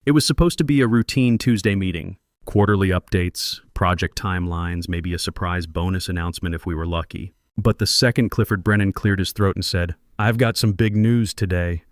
It was supposed to be a routine Tuesday meeting. Quarterly updates, project timelines, maybe a surprise bonus announcement if we were lucky. But the second Clifford Brennan cleared his throat and said, "I've got some big news today,"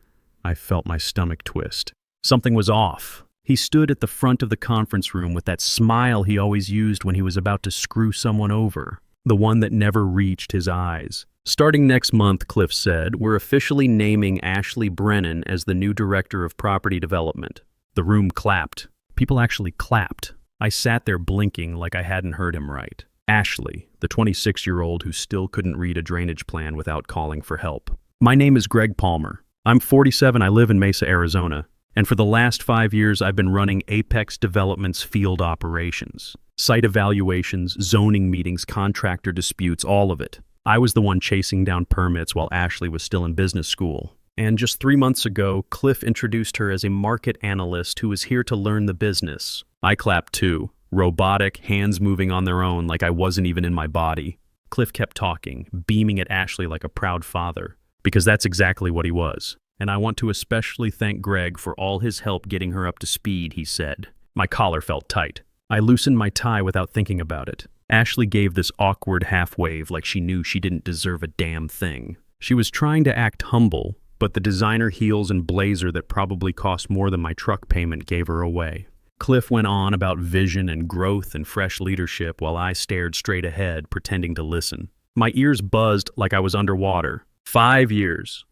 I felt my stomach twist. Something was off. He stood at the front of the conference room with that smile he always used when he was about to screw someone over, the one that never reached his eyes. "Starting next month," Cliff said, "we're officially naming Ashley Brennan as the new director of property development." The room clapped. People actually clapped. I sat there blinking like I hadn't heard him right. Ashley, the 26-year-old who still couldn't read a drainage plan without calling for help. "My name is Greg Palmer. I'm 47, I live in Mesa, Arizona. And for the last 5 years, I've been running Apex Development's field operations. Site evaluations, zoning meetings, contractor disputes, all of it. I was the one chasing down permits while Ashley was still in business school. And just 3 months ago, Cliff introduced her as a market analyst who was here to learn the business. I clapped too. Robotic, hands moving on their own like I wasn't even in my body. Cliff kept talking, beaming at Ashley like a proud father, because that's exactly what he was. "And I want to especially thank Greg for all his help getting her up to speed," he said. My collar felt tight. I loosened my tie without thinking about it. Ashley gave this awkward half wave like she knew she didn't deserve a damn thing. She was trying to act humble, but the designer heels and blazer that probably cost more than my truck payment gave her away. Cliff went on about vision and growth and fresh leadership while I stared straight ahead, pretending to listen. My ears buzzed like I was underwater. 5 years.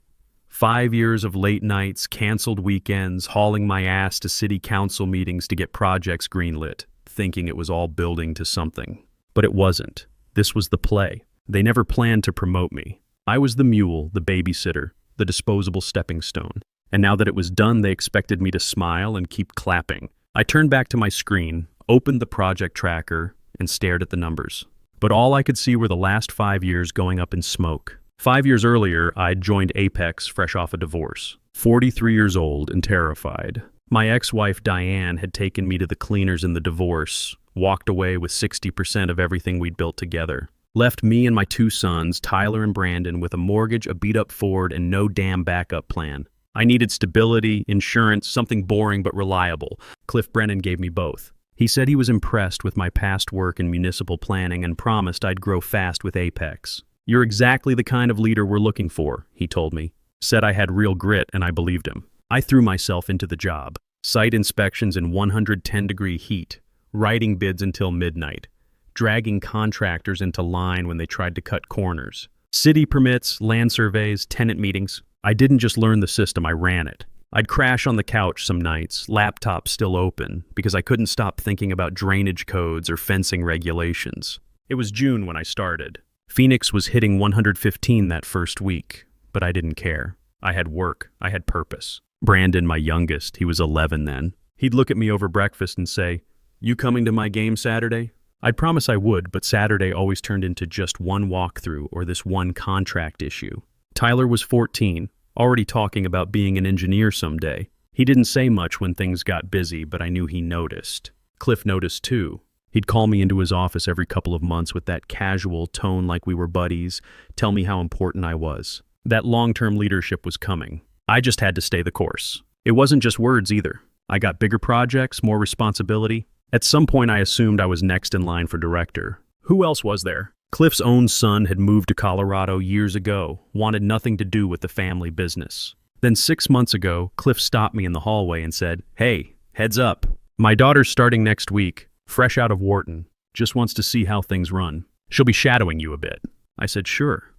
5 years of late nights, canceled weekends, hauling my ass to city council meetings to get projects greenlit, thinking it was all building to something. But it wasn't. This was the play. They never planned to promote me. I was the mule, the babysitter, the disposable stepping stone. And now that it was done, they expected me to smile and keep clapping. I turned back to my screen, opened the project tracker, and stared at the numbers. But all I could see were the last 5 years going up in smoke. 5 years earlier, I'd joined Apex fresh off a divorce. 43 years old and terrified. My ex-wife Diane had taken me to the cleaners in the divorce, walked away with 60% of everything we'd built together. Left me and my 2 sons, Tyler and Brandon, with a mortgage, a beat-up Ford, and no damn backup plan. I needed stability, insurance, something boring but reliable. Cliff Brennan gave me both. He said he was impressed with my past work in municipal planning and promised I'd grow fast with Apex. "You're exactly the kind of leader we're looking for," he told me. Said I had real grit, and I believed him. I threw myself into the job. Site inspections in 110-degree heat, writing bids until midnight, dragging contractors into line when they tried to cut corners. City permits, land surveys, tenant meetings. I didn't just learn the system, I ran it. I'd crash on the couch some nights, laptop still open, because I couldn't stop thinking about drainage codes or fencing regulations. It was June when I started. Phoenix was hitting 115 that first week, but I didn't care. I had work, I had purpose. Brandon, my youngest, he was 11 then. He'd look at me over breakfast and say, "You coming to my game Saturday?" I'd promise I would, but Saturday always turned into just one walkthrough or this one contract issue. Tyler was 14, already talking about being an engineer someday. He didn't say much when things got busy, but I knew he noticed. Cliff noticed too. He'd call me into his office every couple of months with that casual tone like we were buddies, tell me how important I was. That long-term leadership was coming. I just had to stay the course. It wasn't just words either. I got bigger projects, more responsibility. At some point I assumed I was next in line for director. Who else was there? Cliff's own son had moved to Colorado years ago, wanted nothing to do with the family business. Then 6 months ago, Cliff stopped me in the hallway and said, "Hey, heads up. My daughter's starting next week, fresh out of Wharton. Just wants to see how things run. She'll be shadowing you a bit." I said, "Sure."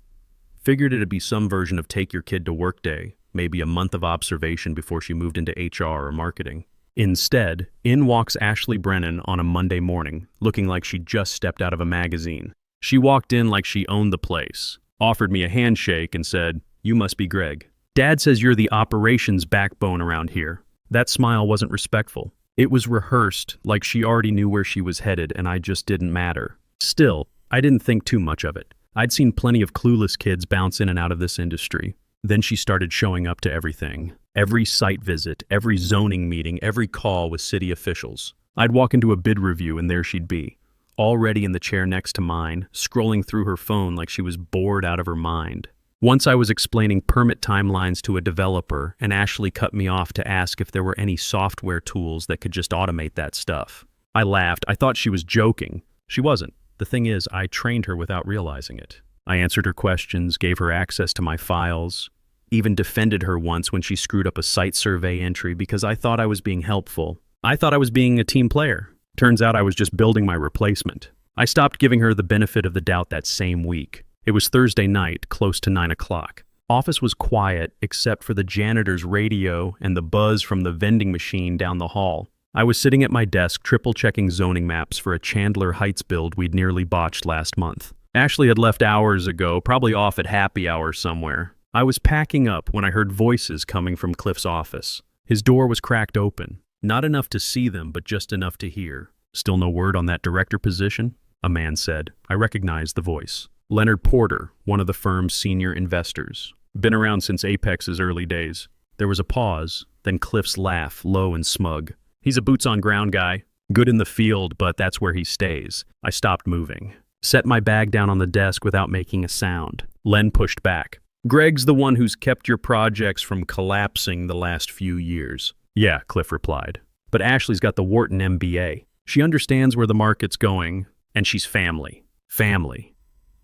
Figured it'd be some version of take your kid to work day, maybe a month of observation before she moved into HR or marketing. Instead, in walks Ashley Brennan on a Monday morning, looking like she'd just stepped out of a magazine. She walked in like she owned the place, offered me a handshake and said, "You must be Greg. Dad says you're the operations backbone around here." That smile wasn't respectful. It was rehearsed, like she already knew where she was headed and I just didn't matter. Still, I didn't think too much of it. I'd seen plenty of clueless kids bounce in and out of this industry. Then she started showing up to everything. Every site visit, every zoning meeting, every call with city officials. I'd walk into a bid review and there she'd be, already in the chair next to mine, scrolling through her phone like she was bored out of her mind. Once I was explaining permit timelines to a developer, and Ashley cut me off to ask if there were any software tools that could just automate that stuff. I laughed. I thought she was joking. She wasn't. The thing is, I trained her without realizing it. I answered her questions, gave her access to my files, even defended her once when she screwed up a site survey entry because I thought I was being helpful. I thought I was being a team player. Turns out I was just building my replacement. I stopped giving her the benefit of the doubt that same week. It was Thursday night, close to 9 o'clock. Office was quiet except for the janitor's radio and the buzz from the vending machine down the hall. I was sitting at my desk triple-checking zoning maps for a Chandler Heights build we'd nearly botched last month. Ashley had left hours ago, probably off at happy hour somewhere. I was packing up when I heard voices coming from Cliff's office. His door was cracked open. Not enough to see them, but just enough to hear. "Still no word on that director position?" a man said. I recognized the voice. Leonard Porter, one of the firm's senior investors. Been around since Apex's early days. There was a pause, then Cliff's laugh, low and smug. "He's a boots-on-ground guy. Good in the field, but that's where he stays." I stopped moving. Set my bag down on the desk without making a sound. Len pushed back. "Greg's the one who's kept your projects from collapsing the last few years." "Yeah," Cliff replied. "But Ashley's got the Wharton MBA. She understands where the market's going, and she's family." Family.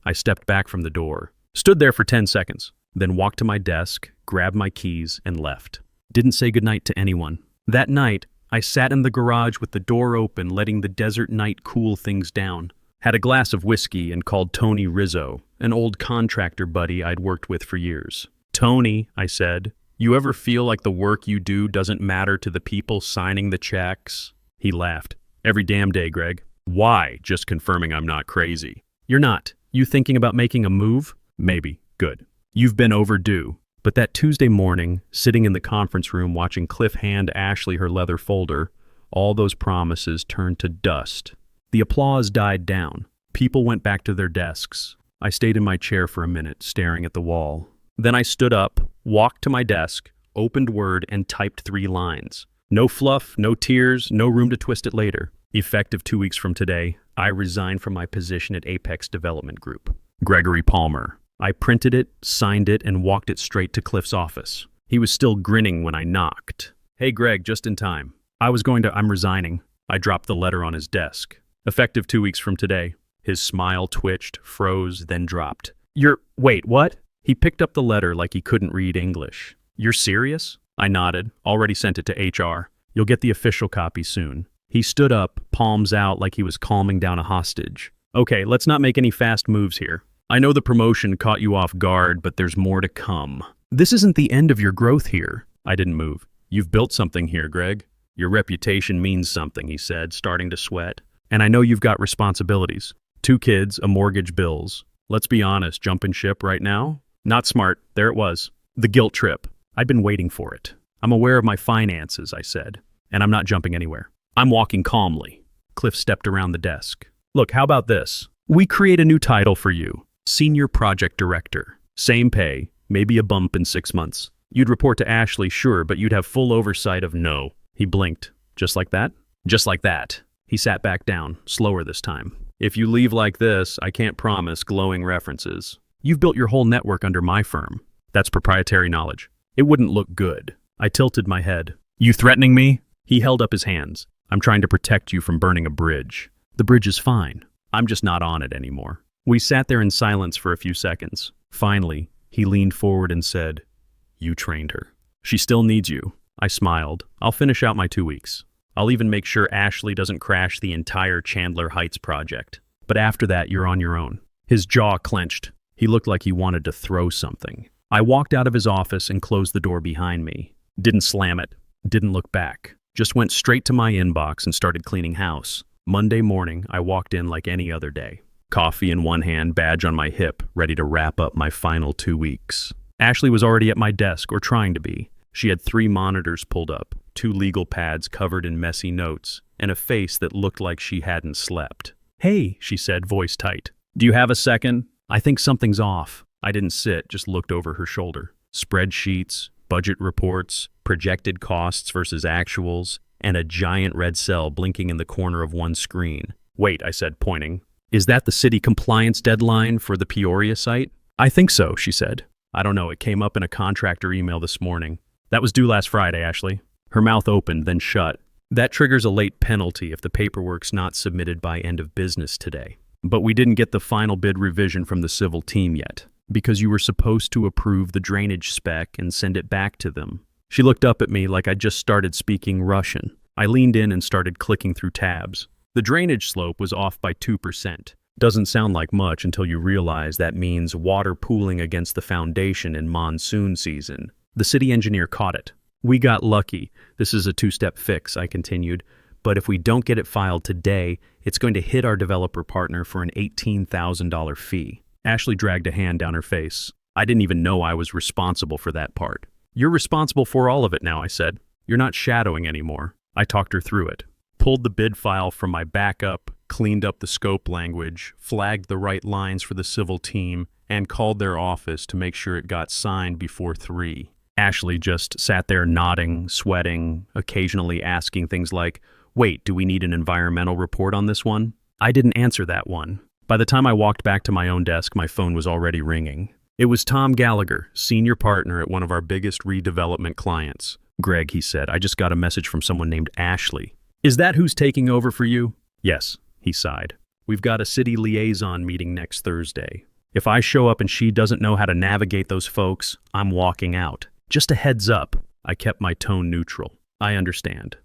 I stepped back from the door, stood there for 10 seconds, then walked to my desk, grabbed my keys, and left. Didn't say goodnight to anyone. That night, I sat in the garage with the door open, letting the desert night cool things down. Had a glass of whiskey and called Tony Rizzo, an old contractor buddy I'd worked with for years. "Tony," I said, "you ever feel like the work you do doesn't matter to the people signing the checks?" He laughed. "Every damn day, Greg." "Why? Just confirming I'm not crazy." "You're not. You thinking about making a move?" "Maybe. Good. You've been overdue." But that Tuesday morning, sitting in the conference room watching Cliff hand Ashley her leather folder, all those promises turned to dust. The applause died down. People went back to their desks. I stayed in my chair for a minute, staring at the wall. Then I stood up, walked to my desk, opened Word, and typed 3 lines. No fluff, no tears, no room to twist it later. Effective 2 weeks from today, I resigned from my position at Apex Development Group. Gregory Palmer. I printed it, signed it, and walked it straight to Cliff's office. He was still grinning when I knocked. "Hey, Greg, just in time. I'm resigning." I dropped the letter on his desk. Effective 2 weeks from today. His smile twitched, froze, then dropped. Wait, what?" He picked up the letter like he couldn't read English. "You're serious?" I nodded. "Already sent it to HR. You'll get the official copy soon." He stood up, palms out like he was calming down a hostage. "Okay, let's not make any fast moves here. I know the promotion caught you off guard, but there's more to come. This isn't the end of your growth here." I didn't move. "You've built something here, Greg. Your reputation means something," he said, starting to sweat. "And I know you've got responsibilities. 2 kids, a mortgage, bills. Let's be honest, jumping ship right now? Not smart." There it was. The guilt trip. I'd been waiting for it. "I'm aware of my finances," I said, "and I'm not jumping anywhere. I'm walking calmly." Cliff stepped around the desk. "Look, how about this? We create a new title for you. Senior Project Director. Same pay, maybe a bump in 6 months. You'd report to Ashley, sure, but you'd have full oversight of no." He blinked. "Just like that?" "Just like that." He sat back down, slower this time. "If you leave like this, I can't promise glowing references. You've built your whole network under my firm. That's proprietary knowledge. It wouldn't look good." I tilted my head. "You threatening me?" He held up his hands. "I'm trying to protect you from burning a bridge." "The bridge is fine. I'm just not on it anymore." We sat there in silence for a few seconds. Finally, he leaned forward and said, "You trained her. She still needs you." I smiled. "I'll finish out my 2 weeks. I'll even make sure Ashley doesn't crash the entire Chandler Heights project. But after that, you're on your own." His jaw clenched. He looked like he wanted to throw something. I walked out of his office and closed the door behind me. Didn't slam it. Didn't look back. Just went straight to my inbox and started cleaning house. Monday morning, I walked in like any other day. Coffee in one hand, badge on my hip, ready to wrap up my final 2 weeks. Ashley was already at my desk, or trying to be. She had 3 monitors pulled up, 2 legal pads covered in messy notes, and a face that looked like she hadn't slept. "Hey," she said, voice tight. "Do you have a second? I think something's off." I didn't sit, just looked over her shoulder. Spreadsheets, budget reports, projected costs versus actuals, and a giant red cell blinking in the corner of one screen. "Wait," I said, pointing. "Is that the city compliance deadline for the Peoria site?" "I think so," she said. I don't know, it came up in a contractor email this morning. That was due last Friday, Ashley. Her mouth opened, then shut. That triggers a late penalty if the paperwork's not submitted by end of business today. But we didn't get the final bid revision from the civil team yet, because you were supposed to approve the drainage spec and send it back to them. She looked up at me like I just started speaking Russian. I leaned in and started clicking through tabs. The drainage slope was off by 2%. Doesn't sound like much until you realize that means water pooling against the foundation in monsoon season. The city engineer caught it. We got lucky. This is a two-step fix, I continued. But if we don't get it filed today, it's going to hit our developer partner for an $18,000 fee. Ashley dragged a hand down her face. I didn't even know I was responsible for that part. You're responsible for all of it now, I said. You're not shadowing anymore. I talked her through it. Pulled the bid file from my backup, cleaned up the scope language, flagged the right lines for the civil team, and called their office to make sure it got signed before 3. Ashley just sat there nodding, sweating, occasionally asking things like, "Wait, do we need an environmental report on this one?" I didn't answer that one. By the time I walked back to my own desk, my phone was already ringing. It was Tom Gallagher, senior partner at one of our biggest redevelopment clients. "Greg," he said, "I just got a message from someone named Ashley." "Is that who's taking over for you?" "Yes," he sighed. "We've got a city liaison meeting next Thursday. If I show up and she doesn't know how to navigate those folks, I'm walking out. Just a heads up." I kept my tone neutral. "I understand."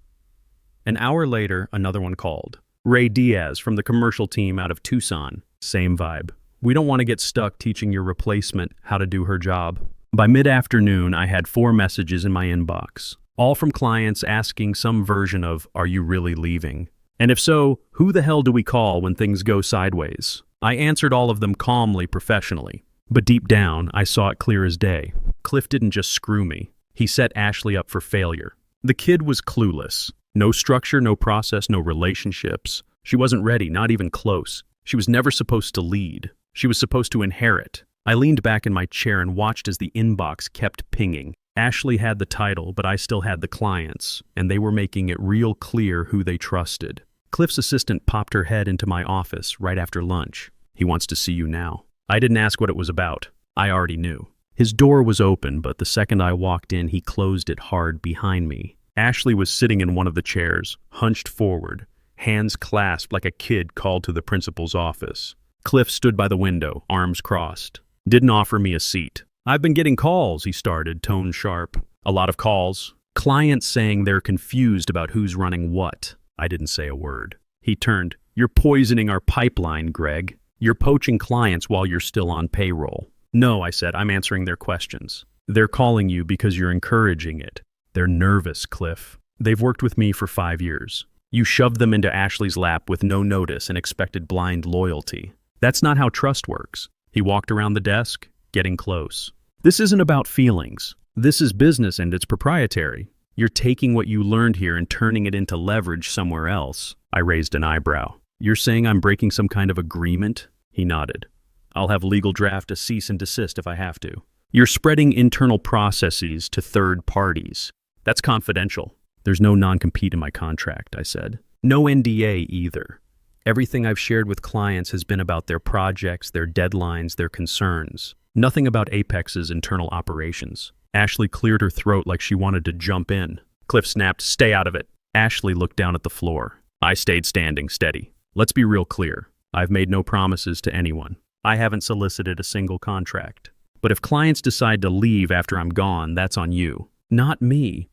An hour later, another one called. Ray Diaz from the commercial team out of Tucson. Same vibe. "We don't want to get stuck teaching your replacement how to do her job." By mid-afternoon, I had 4 messages in my inbox, all from clients asking some version of, "Are you really leaving? And if so, who the hell do we call when things go sideways?" I answered all of them calmly, professionally. But deep down, I saw it clear as day. Cliff didn't just screw me. He set Ashley up for failure. The kid was clueless. No structure, no process, no relationships. She wasn't ready, not even close. She was never supposed to lead. She was supposed to inherit. I leaned back in my chair and watched as the inbox kept pinging. Ashley had the title, but I still had the clients, and they were making it real clear who they trusted. Cliff's assistant popped her head into my office right after lunch. "He wants to see you now." I didn't ask what it was about. I already knew. His door was open, but the second I walked in, he closed it hard behind me. Ashley was sitting in one of the chairs, hunched forward, hands clasped like a kid called to the principal's office. Cliff stood by the window, arms crossed. Didn't offer me a seat. "I've been getting calls," he started, tone sharp. "A lot of calls. Clients saying they're confused about who's running what." I didn't say a word. He turned. "You're poisoning our pipeline, Greg. You're poaching clients while you're still on payroll." "No," I said, "I'm answering their questions." "They're calling you because you're encouraging it." "They're nervous, Cliff. They've worked with me for 5 years. You shoved them into Ashley's lap with no notice and expected blind loyalty. That's not how trust works." He walked around the desk, getting close. "This isn't about feelings. This is business and it's proprietary. You're taking what you learned here and turning it into leverage somewhere else." I raised an eyebrow. "You're saying I'm breaking some kind of agreement?" He nodded. "I'll have legal draft a cease and desist if I have to." "You're spreading internal processes to third parties. That's confidential." "There's no non-compete in my contract," I said. "No NDA either. Everything I've shared with clients has been about their projects, their deadlines, their concerns. Nothing about Apex's internal operations." Ashley cleared her throat like she wanted to jump in. Cliff snapped, "Stay out of it." Ashley looked down at the floor. I stayed standing, steady. "Let's be real clear. I've made no promises to anyone. I haven't solicited a single contract. But if clients decide to leave after I'm gone, that's on you, not me."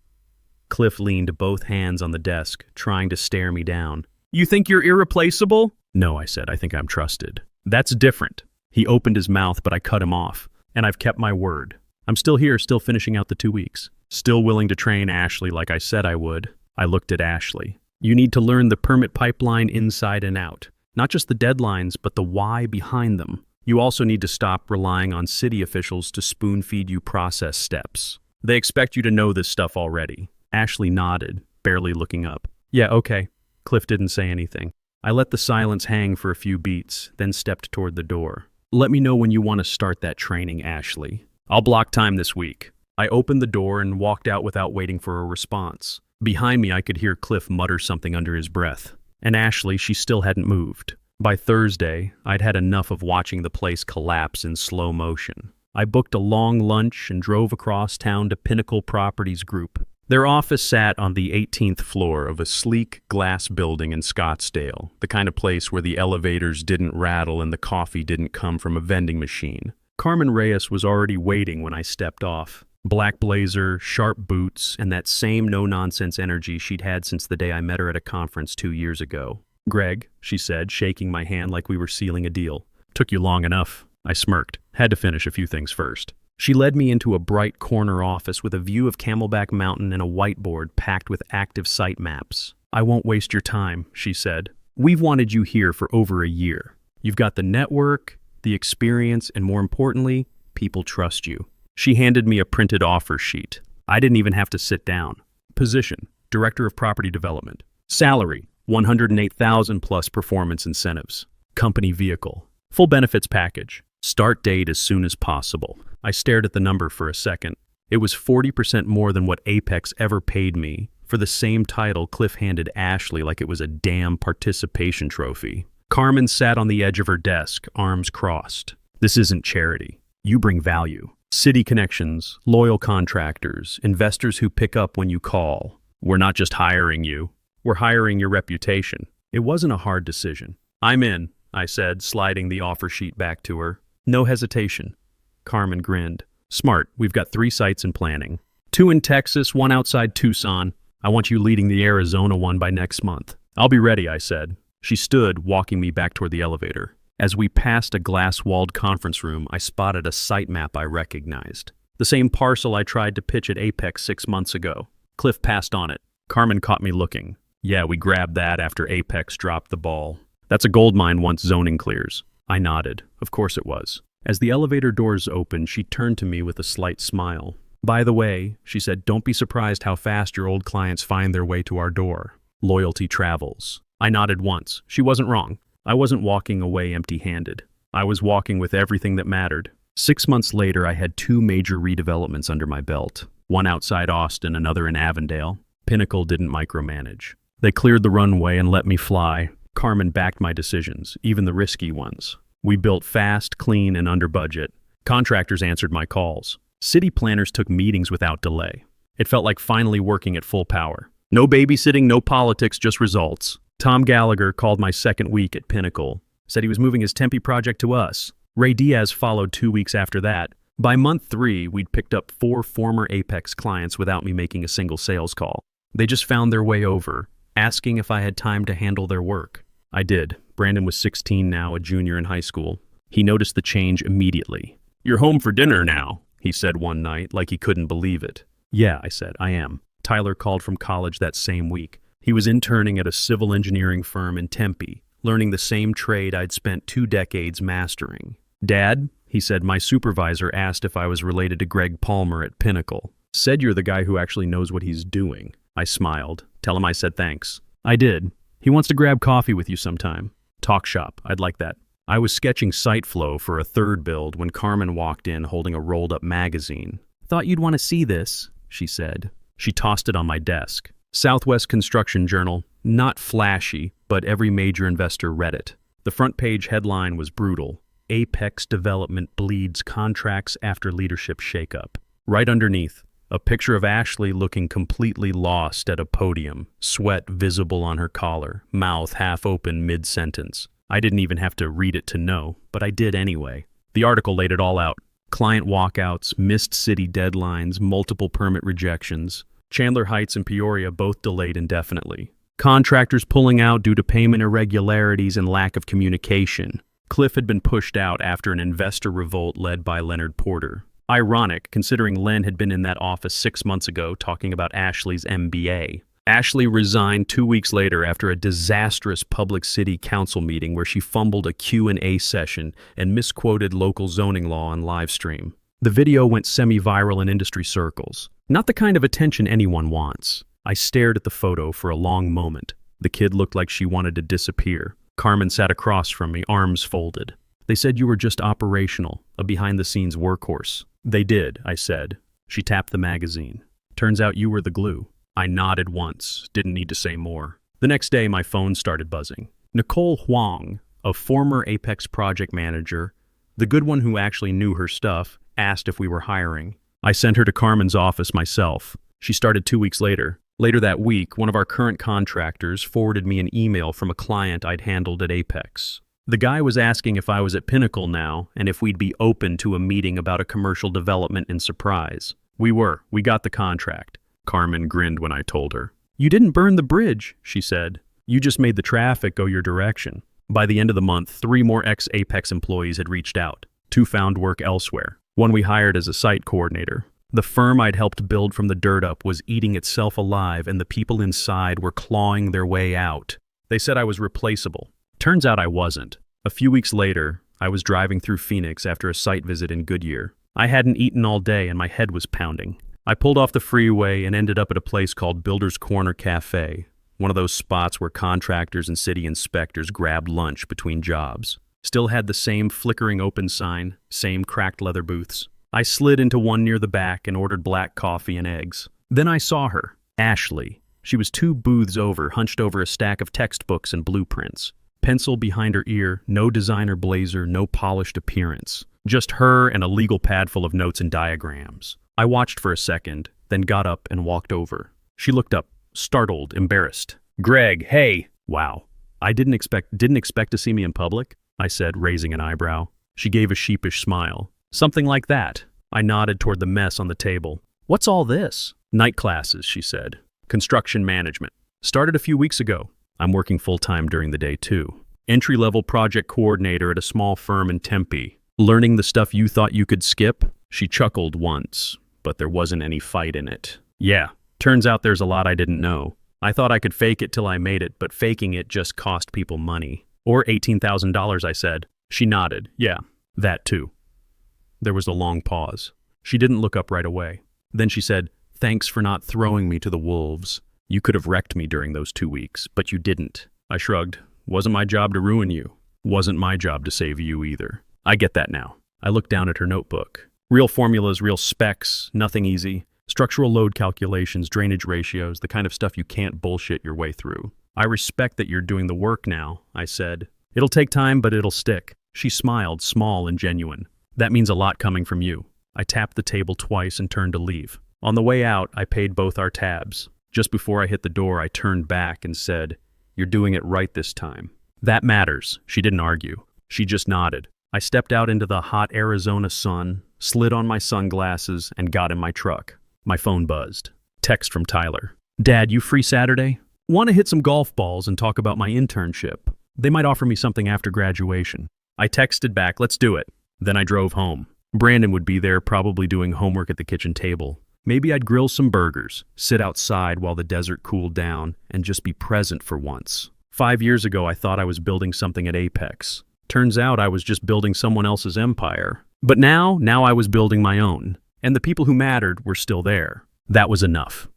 Cliff leaned both hands on the desk, trying to stare me down. "You think you're irreplaceable?" "No," I said, "I think I'm trusted." "That's different." He opened his mouth, but I cut him off. "And I've kept my word. I'm still here, still finishing out the 2 weeks. Still willing to train Ashley like I said I would." I looked at Ashley. "You need to learn the permit pipeline inside and out. Not just the deadlines, but the why behind them. You also need to stop relying on city officials to spoon-feed you process steps. They expect you to know this stuff already." Ashley nodded, barely looking up. "Yeah, okay." Cliff didn't say anything. I let the silence hang for a few beats, then stepped toward the door. "Let me know when you want to start that training, Ashley. I'll block time this week." I opened the door and walked out without waiting for a response. Behind me, I could hear Cliff mutter something under his breath. And Ashley, she still hadn't moved. By Thursday, I'd had enough of watching the place collapse in slow motion. I booked a long lunch and drove across town to Pinnacle Properties Group. Their office sat on the 18th floor of a sleek glass building in Scottsdale, the kind of place where the elevators didn't rattle and the coffee didn't come from a vending machine. Carmen Reyes was already waiting when I stepped off. Black blazer, sharp boots, and that same no-nonsense energy she'd had since the day I met her at a conference 2 years ago. "Greg," she said, shaking my hand like we were sealing a deal. "Took you long enough." I smirked. Had to finish a few things first. She led me into a bright corner office with a view of Camelback Mountain and a whiteboard packed with active site maps. "I won't waste your time," she said. "We've wanted you here for over a year. You've got the network, the experience, and more importantly, people trust you." She handed me a printed offer sheet. I didn't even have to sit down. Position: Director of Property Development. Salary: $108,000 plus performance incentives. Company vehicle. Full benefits package. Start date as soon as possible. I stared at the number for a second. It was 40% more than what Apex ever paid me. For the same title, Cliff handed Ashley like it was a damn participation trophy. Carmen sat on the edge of her desk, arms crossed. "This isn't charity. You bring value. City connections, loyal contractors, investors who pick up when you call. We're not just hiring you. We're hiring your reputation." It wasn't a hard decision. "I'm in," I said, sliding the offer sheet back to her. No hesitation. Carmen grinned. "Smart. We've got 3 sites in planning. 2 in Texas, 1 outside Tucson. I want you leading the Arizona one by next month." "I'll be ready," I said. She stood, walking me back toward the elevator. As we passed a glass-walled conference room, I spotted a site map I recognized. The same parcel I tried to pitch at Apex 6 months ago. Cliff passed on it. Carmen caught me looking. "Yeah, we grabbed that after Apex dropped the ball. That's a gold mine once zoning clears." I nodded. Of course it was. As the elevator doors opened, she turned to me with a slight smile. "By the way," she said, "don't be surprised how fast your old clients find their way to our door. Loyalty travels." I nodded once. She wasn't wrong. I wasn't walking away empty-handed. I was walking with everything that mattered. 6 months later, I had 2 major redevelopments under my belt. One outside Austin, another in Avondale. Pinnacle didn't micromanage. They cleared the runway and let me fly. Carmen backed my decisions, even the risky ones. We built fast, clean, and under budget. Contractors answered my calls. City planners took meetings without delay. It felt like finally working at full power. No babysitting, no politics, just results. Tom Gallagher called my second week at Pinnacle, said he was moving his Tempe project to us. Ray Diaz followed 2 weeks after that. By month 3, we'd picked up 4 former Apex clients without me making a single sales call. They just found their way over, asking if I had time to handle their work. I did. Brandon was 16 now, a junior in high school. He noticed the change immediately. "You're home for dinner now," he said one night, like he couldn't believe it. "Yeah," I said, "I am." Tyler called from college that same week. He was interning at a civil engineering firm in Tempe, learning the same trade I'd spent 2 decades mastering. "Dad," he said, "my supervisor asked if I was related to Greg Palmer at Pinnacle. Said you're the guy who actually knows what he's doing." I smiled. "Tell him I said thanks." I did. "He wants to grab coffee with you sometime." "Talk shop. I'd like that." I was sketching site flow for a 3rd build when Carmen walked in holding a rolled-up magazine. "Thought you'd want to see this," she said. She tossed it on my desk. Southwest Construction Journal. Not flashy, but every major investor read it. The front page headline was brutal. "Apex Development bleeds contracts after leadership shakeup." Right underneath, a picture of Ashley looking completely lost at a podium, sweat visible on her collar, mouth half open mid-sentence. I didn't even have to read it to know, but I did anyway. The article laid it all out. Client walkouts, missed city deadlines, multiple permit rejections. Chandler Heights and Peoria both delayed indefinitely. Contractors pulling out due to payment irregularities and lack of communication. Cliff had been pushed out after an investor revolt led by Leonard Porter. Ironic, considering Len had been in that office 6 months ago talking about Ashley's MBA. Ashley resigned 2 weeks later after a disastrous public city council meeting where she fumbled a Q&A session and misquoted local zoning law on live stream. The video went semi-viral in industry circles. Not the kind of attention anyone wants. I stared at the photo for a long moment. The kid looked like she wanted to disappear. Carmen sat across from me, arms folded. "They said you were just operational, a behind-the-scenes workhorse." "They did," I said. She tapped the magazine. "Turns out you were the glue." I nodded once, didn't need to say more. The next day, my phone started buzzing. Nicole Huang, a former Apex project manager, the good one who actually knew her stuff, asked if we were hiring. I sent her to Carmen's office myself. She started 2 weeks later. Later that week, one of our current contractors forwarded me an email from a client I'd handled at Apex. The guy was asking if I was at Pinnacle now and if we'd be open to a meeting about a commercial development in Surprise. We were. We got the contract. Carmen grinned when I told her. You didn't burn the bridge, she said. You just made the traffic go your direction. By the end of the month, 3 more ex-Apex employees had reached out. 2 found work elsewhere. 1 we hired as a site coordinator. The firm I'd helped build from the dirt up was eating itself alive, and the people inside were clawing their way out. They said I was replaceable. Turns out I wasn't. A few weeks later, I was driving through Phoenix after a site visit in Goodyear. I hadn't eaten all day and my head was pounding. I pulled off the freeway and ended up at a place called Builder's Corner Cafe, one of those spots where contractors and city inspectors grabbed lunch between jobs. Still had the same flickering open sign, same cracked leather booths. I slid into one near the back and ordered black coffee and eggs. Then I saw her, Ashley. She was 2 booths over, hunched over a stack of textbooks and blueprints. Pencil behind her ear, no designer blazer, no polished appearance. Just her and a legal pad full of notes and diagrams. I watched for a second, then got up and walked over. She looked up, startled, embarrassed. Greg, hey! Wow. I didn't expect to see me in public, I said, raising an eyebrow. She gave a sheepish smile. Something like that. I nodded toward the mess on the table. What's all this? Night classes, she said. Construction management. Started a few weeks ago. I'm working full-time during the day, too. Entry-level project coordinator at a small firm in Tempe. Learning the stuff you thought you could skip? She chuckled once, but there wasn't any fight in it. Yeah, turns out there's a lot I didn't know. I thought I could fake it till I made it, but faking it just cost people money. Or $18,000, I said. She nodded. Yeah, that too. There was a long pause. She didn't look up right away. Then she said, thanks for not throwing me to the wolves. You could have wrecked me during those 2 weeks, but you didn't. I shrugged. Wasn't my job to ruin you. Wasn't my job to save you either. I get that now. I looked down at her notebook. Real formulas, real specs, nothing easy. Structural load calculations, drainage ratios, the kind of stuff you can't bullshit your way through. I respect that you're doing the work now, I said. It'll take time, but it'll stick. She smiled, small and genuine. That means a lot coming from you. I tapped the table twice and turned to leave. On the way out, I paid both our tabs. Just before I hit the door, I turned back and said, you're doing it right this time. That matters. She didn't argue. She just nodded. I stepped out into the hot Arizona sun, slid on my sunglasses, and got in my truck. My phone buzzed. Text from Tyler. Dad, you free Saturday? Want to hit some golf balls and talk about my internship. They might offer me something after graduation. I texted back, let's do it. Then I drove home. Brandon would be there, probably doing homework at the kitchen table. Maybe I'd grill some burgers, sit outside while the desert cooled down, and just be present for once. 5 years ago, I thought I was building something at Apex. Turns out I was just building someone else's empire. But now I was building my own. And the people who mattered were still there. That was enough.